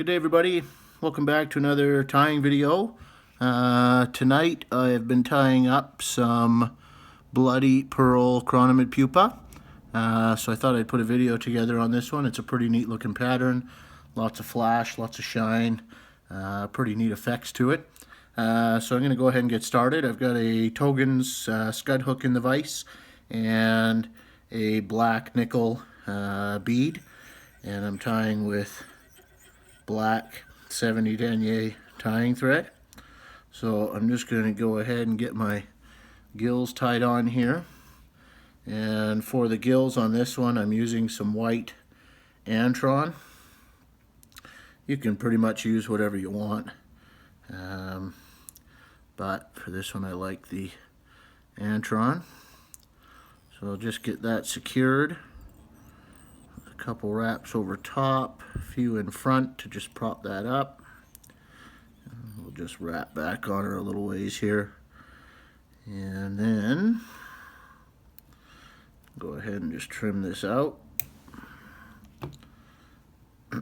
Good day, everybody. Welcome back to another tying video. Tonight I've been tying up some bloody pearl Chironomid Pupa. So I thought I'd put a video together on this one. It's a pretty neat looking pattern. Lots of flash, lots of shine, pretty neat effects to it. So I'm going to go ahead and get started. I've got a Togen's scud hook in the vise and a black nickel bead, and I'm tying with black 70 denier tying thread. So I'm just going to go ahead and get my gills tied on here. And for the gills on this one, I'm using some white Antron. You can pretty much use whatever you want, but for this one I like the Antron. So I'll just get that secured. A couple wraps over top, a few in front to just prop that up. And we'll just wrap back on her a little ways here, and then go ahead and just trim this out. Just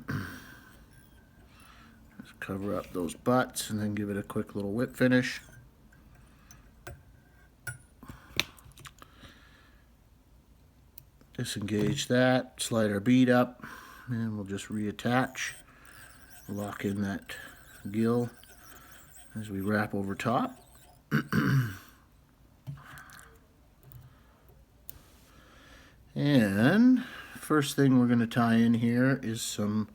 cover up those butts and then give it a quick little whip finish. Disengage that, slide our bead up, and we'll just reattach. Lock in that gill as we wrap over top. And first thing we're going to tie in here is some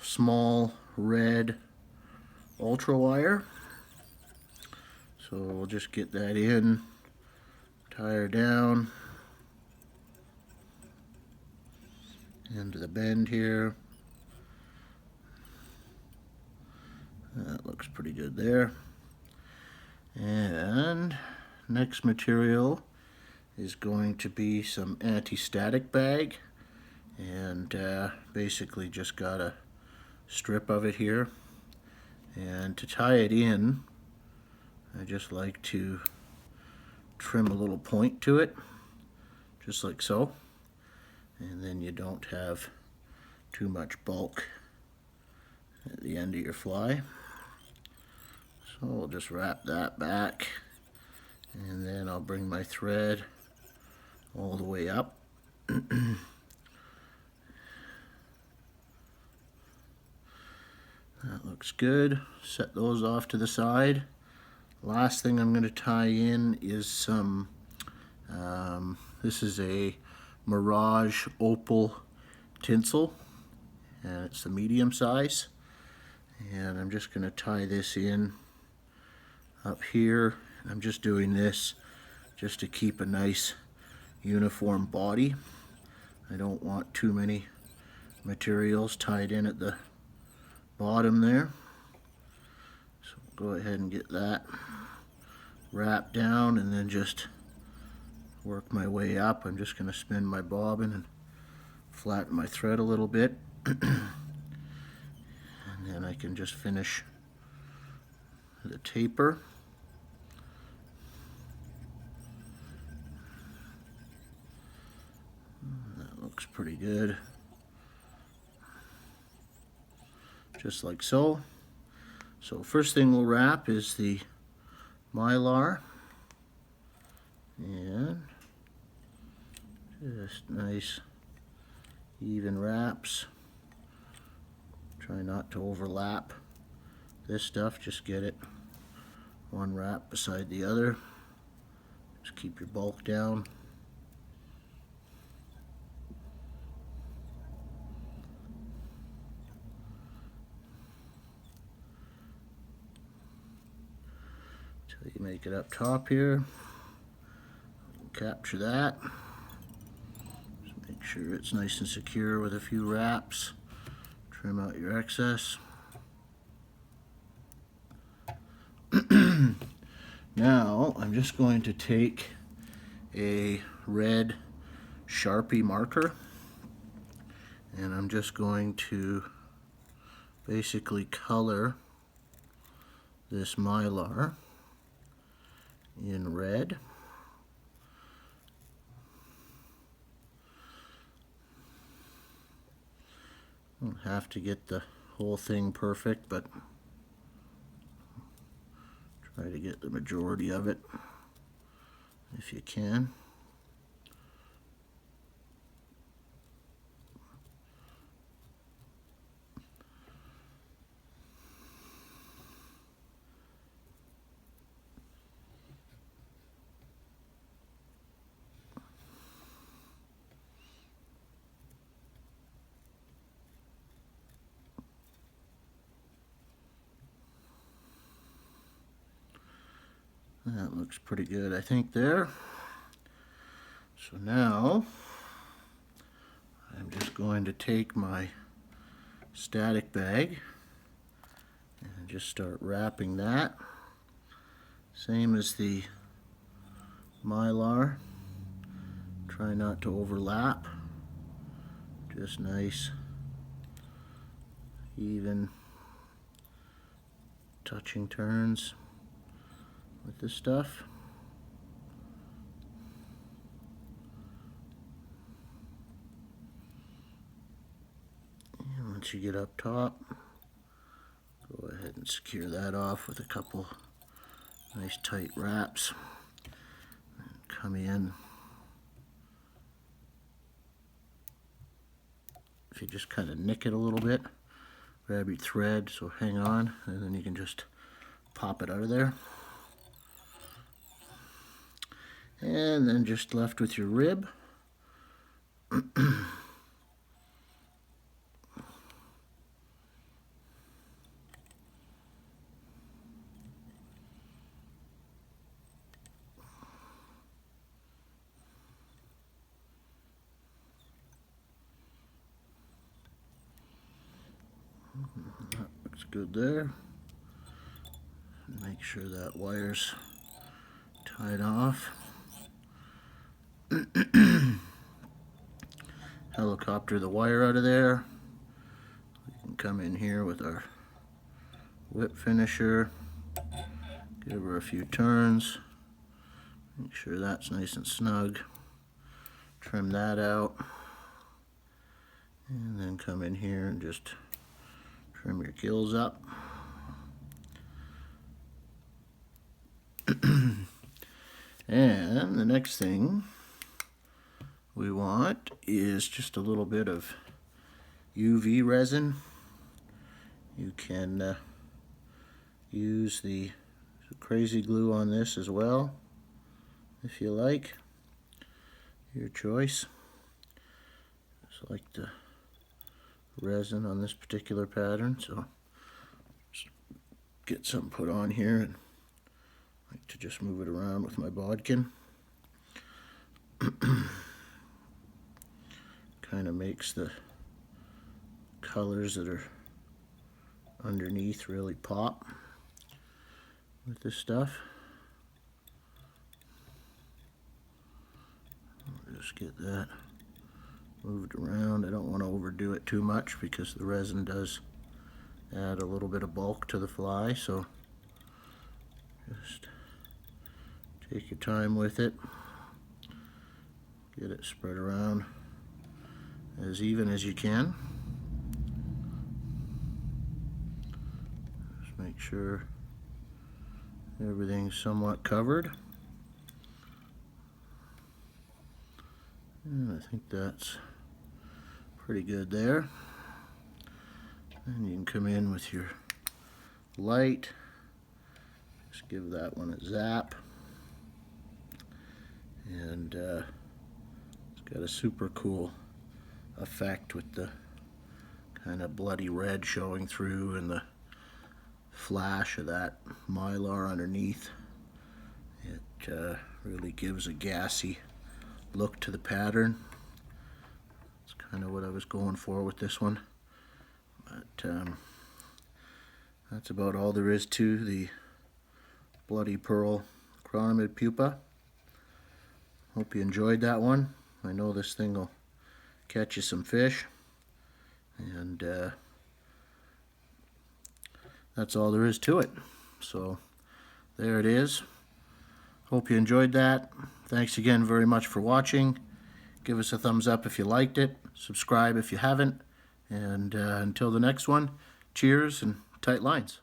small red ultra wire. So we'll just get that in, tie her down into the bend here. That looks pretty good there. And next material is going to be some Antistatic Bag, and basically just got a strip of it here, and to tie it in I just like to trim a little point to it, just like so, and then you don't have too much bulk at the end of your fly. So we'll just wrap that back, and then I'll bring my thread all the way up. That looks good. Set those off to the side. Last thing I'm going to tie in is some, this is a Mirage Opal tinsel, and it's the medium size. And I'm just going to tie this in up here. I'm just doing this just to keep a nice uniform body. I don't want too many materials tied in at the bottom there. So we'll go ahead and get that wrapped down and then just work my way up. I'm just going to spin my bobbin and flatten my thread a little bit. And then I can just finish the taper. That looks pretty good. Just like so. So first thing we'll wrap is the mylar, and just nice even wraps. Try not to overlap this stuff, just get it one wrap beside the other. Just keep your bulk down. Till you make it up top here. Capture that. Just make sure it's nice and secure with a few wraps. Trim out your excess. Now I'm just going to take a red Sharpie marker, and I'm just going to basically color this mylar in red. Don't have to get the whole thing perfect, but try to get the majority of it if you can. That looks pretty good, I think, there. So now I'm just going to take my static bag and just start wrapping that. Same as the mylar. Try not to overlap. Just nice, even touching turns with this stuff. And once you get up top, go ahead and secure that off with a couple nice tight wraps. And come in. If you just kind of nick it a little bit, grab your thread, so hang on, and then you can just pop it out of there. And then just left with your rib. That looks good there. Make sure that wire's tied off. Helicopter the wire out of there. We can come in here with our whip finisher, give her a few turns, make sure that's nice and snug, trim that out, and then come in here and just trim your gills up. And the next thing we want is just a little bit of UV resin. You can use the crazy glue on this as well if you like, your choice. Just like the resin on this particular pattern, so just get some put on here, and I like to just move it around with my bodkin. Kind of makes the colors that are underneath really pop with this stuff. I'll just get that moved around. I don't want to overdo it too much because the resin does add a little bit of bulk to the fly, so just take your time with it. Get it spread around as even as you can. Just make sure everything's somewhat covered. And I think that's pretty good there. And you can come in with your light. Just give that one a zap. And it's got a super cool effect with the kind of bloody red showing through and the flash of that mylar underneath. It really gives a gassy look to the pattern. That's kind of what I was going for with this one. But that's about all there is to the Bloody Pearl Chironomid Pupa. Hope you enjoyed that one. I know this thing will catch you some fish. And that's all there is to it. So there it is. Hope you enjoyed that. Thanks again very much for watching. Give us a thumbs up if you liked it. Subscribe if you haven't. And until the next one, Cheers and tight lines.